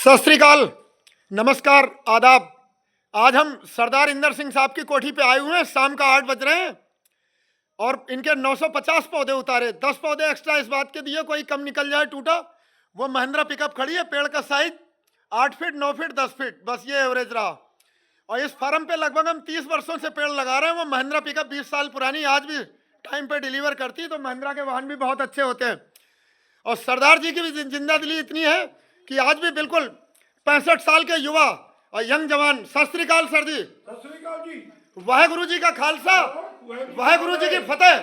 सत श्री अकाल, नमस्कार, आदाब। आज हम सरदार इंदर सिंह साहब की कोठी पे आए हुए हैं। शाम का 8 बज रहे हैं और इनके 950 पौधे उतारे, 10 पौधे एक्स्ट्रा इस बात के दिए कोई कम निकल जाए टूटा। वो महिंद्रा पिकअप खड़ी है, पेड़ का साइज 8 फीट 9 फीट 10 फीट, बस ये एवरेज रहा। और इस फार्म पे लगभग हम 30 वर्षों से पेड़ लगा रहे हैं। वो महिंद्रा पिकअप 20 साल पुरानी आज भी टाइम पे डिलीवर करती है। तो महिंद्रा के वाहन भी बहुत अच्छे होते हैं। और सरदार जी की भी जिंदा दिली इतनी है कि आज भी बिल्कुल 65 साल के युवा और यंग जवान। सत श्री अकाल सर जी। वाहेगुरु जी का खालसा, वाहेगुरु जी की फतेह।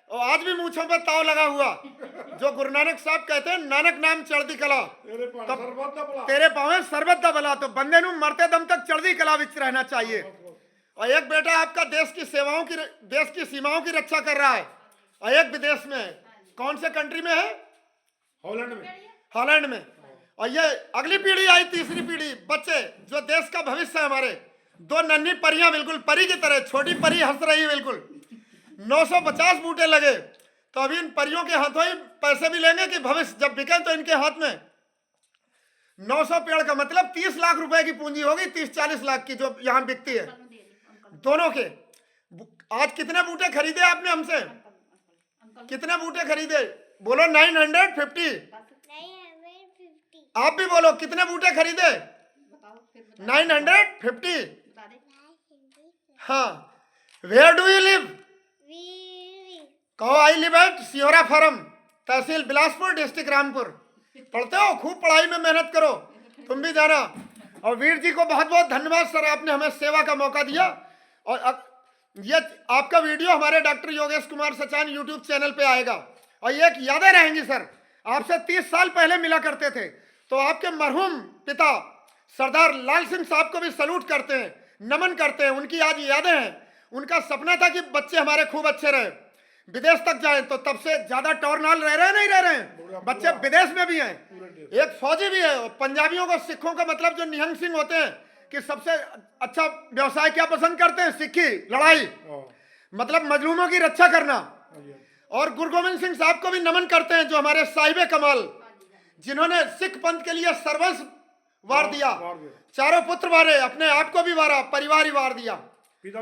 और आज भी मूंछों पर ताव लगा हुआ। जो गुरु नानक साहब कहते हैं, नानक नाम चढ़दी कला, तेरे पाँव सरबत दा भला। तो बंदे नू मरते दम तक चढ़दी कला विच रहना चाहिए। और एक बेटा आपका देश की सीमाओं की रक्षा कर रहा है और एक विदेश में है। कौन से कंट्री में है? हॉलैंड में। और ये अगली पीढ़ी आई, तीसरी पीढ़ी, बच्चे जो देश का भविष्य है हमारे। दो नन्ही परियां, बिल्कुल परी की तरह, छोटी परी हंस रही है बिल्कुल। 950 बूटे लगे। तो अभी इन परियों के हाथों ही पैसे भी लेंगे कि भविष्य जब बिके तो इनके हाथ में 900 पेड़ का मतलब 30 लाख रुपए की पूंजी होगी, 30-40 लाख की जो यहाँ बिकती है दोनों के। आज कितने बूटे खरीदे आपने हमसे? कितने बूटे खरीदे? बोलो 950। आप भी बोलो कितने बूटे खरीदे? 950। हाँ। Where do you live? कहो I live at Siyora farm, तहसील बिलासपुर, डिस्ट्रिक्ट रामपुर। पढ़ते हो? खूब पढ़ाई में मेहनत करो, तुम भी जाना। और वीर जी को बहुत बहुत धन्यवाद सर, आपने हमें सेवा का मौका दिया। और ये आपका वीडियो हमारे doctor Yogesh Kumar Sachan YouTube channel पे आएगा। और ये एक यादें रहेंगी सर। आपसे 30 साल पहले मिला करते थे। तो आपके मरहूम पिता सरदार लाल सिंह साहब को भी सलूट करते हैं, नमन करते हैं। उनकी आज यादें हैं। उनका सपना था कि बच्चे हमारे खूब अच्छे रहे, विदेश तक जाए। तो तब से ज्यादा टॉर्नाल रह रहे हैं, नहीं रह रहे हैं? बच्चे विदेश में भी हैं, एक फौजी भी है। पंजाबियों को, सिखों का मतलब जो निहंग सिंह होते हैं कि सबसे अच्छा व्यवसाय क्या पसंद करते हैं? सिक्की, लड़ाई, मतलब मजलूमों की रक्षा करना। और गुरु गोविंद सिंह साहब को भी नमन करते हैं, जो हमारे साहिबे कमाल, जिन्होंने सिख पंथ के लिए सर्वस्व वार दिया। चारों पुत्र वारे, अपने आप को भी वारा, परिवार ही वार दिया। पिता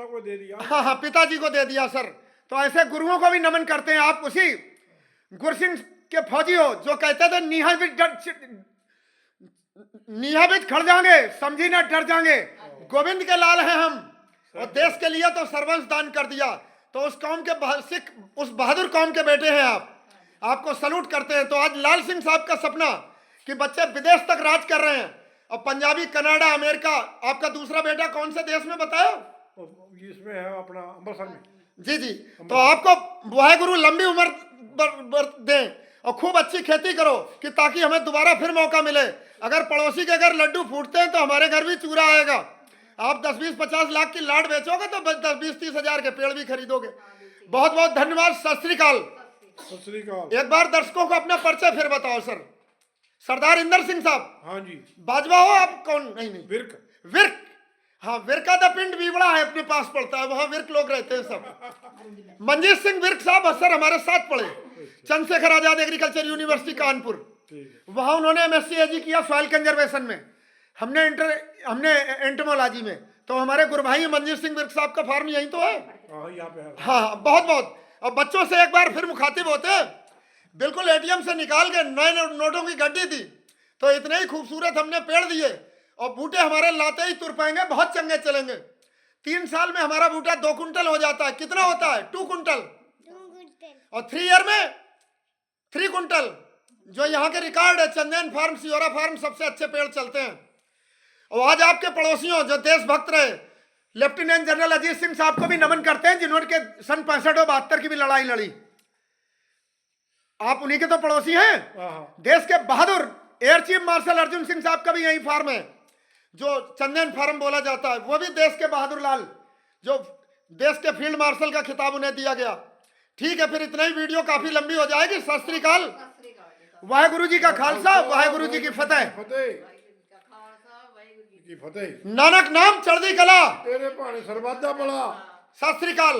को दे दिया। हाँ, पिताजी को दे दिया सर। तो ऐसे गुरुओं को भी नमन करते हैं। आप उसी गुरसिंह के फौजी हो जो कहते थे नीहा बिच खड़ जाएंगे, समझी ना डर जाएंगे। गोविंद के लाल हैं हम, और देश के लिए तो सर्वस्व दान कर दिया। तो उस कौम के सिख, उस बहादुर कौम के बेटे हैं आप, आपको सलूट करते हैं। तो आज लाल सिंह साहब का सपना कि बच्चे विदेश तक राज कर रहे हैं, और पंजाबी, कनाडा, अमेरिका। आपका दूसरा बेटा कौन से देश में बताया? इसमें है अपना अमृतसर में। जी जी। तो आपको वाहेगुरु लंबी उम्र दे और खूब अच्छी खेती करो कि ताकि हमें दोबारा फिर मौका मिले। अगर पड़ोसी के घर लड्डू फूटते हैं तो हमारे घर भी चूरा आएगा। आप 10-20-50 लाख की लाड बेचोगे तो 10-20-30 हजार के पेड़ भी खरीदोगे। बहुत बहुत धन्यवाद। सत श्री अकाल। एक बार दर्शकों को अपना परिचय फिर बताओ सर। सरदार इंदर सिंह साहब। हाँ जी। बाजवा हो आप? कौन? नहीं, विर्क। हाँ, विरका दा पिंड बीवड़ा है, अपने पास पड़ता है, वहां विर्क लोग रहते हैं सब। मंजीत सिंह विर्क साहब सर हमारे साथ पढ़े, चंद्रशेखर आजाद एग्रीकल्चर यूनिवर्सिटी कानपुर। वहां उन्होंने MSc एजी किया सॉइल कंजर्वेशन में, हमने एंटोमोलॉजी में। तो हमारे गुरु भाई मंजीत सिंह विर्क साहब का फार्म यही तो है। हाँ, बहुत बहुत। और बच्चों से एक बार फिर मुखातिब होते, बिल्कुल ATM से निकाल के नए नोटों की गड्डी थी। तो इतने ही खूबसूरत हमने पेड़ दिए, और बूटे हमारे लाते ही तुर पाएंगे, बहुत चंगे चलेंगे। 3 साल में हमारा बूटा 2 कुंटल हो जाता है। कितना होता है? 2 कुंटल। और 3 ईयर में 3 कुंटल, जो यहाँ के रिकॉर्ड है। चंदेन फार्म, सियोरा फार्म सबसे अच्छे पेड़ चलते हैं। और आज आपके पड़ोसियों जो देशभक्त रहे, लेफ्टिनेंट जनरल अजीत सिंह साहब को भी नमन करते हैं, जिन्होंने के सन 65 और 72 की भी लड़ाई लड़ी। आप उन्हीं के तो पड़ोसी हैं। देश के बहादुर air chief marshal Arjun Singh साहब का भी यही फार्म है, जो चंदेन फार्म बोला जाता है। वो भी देश के बहादुर लाल, जो देश के फील्ड मार्शल का खिताब उन्हें दिया गया। ठीक है, फिर इतना ही, वीडियो काफी लंबी हो जाएगी। सत श्री अकाल। वाहेगुरु जी का खालसा, वाहेगुरु जी की फतेह। नानक नाम चढ़दी कला, तेरे भाने सरबत दा भला। सत श्री अकाल।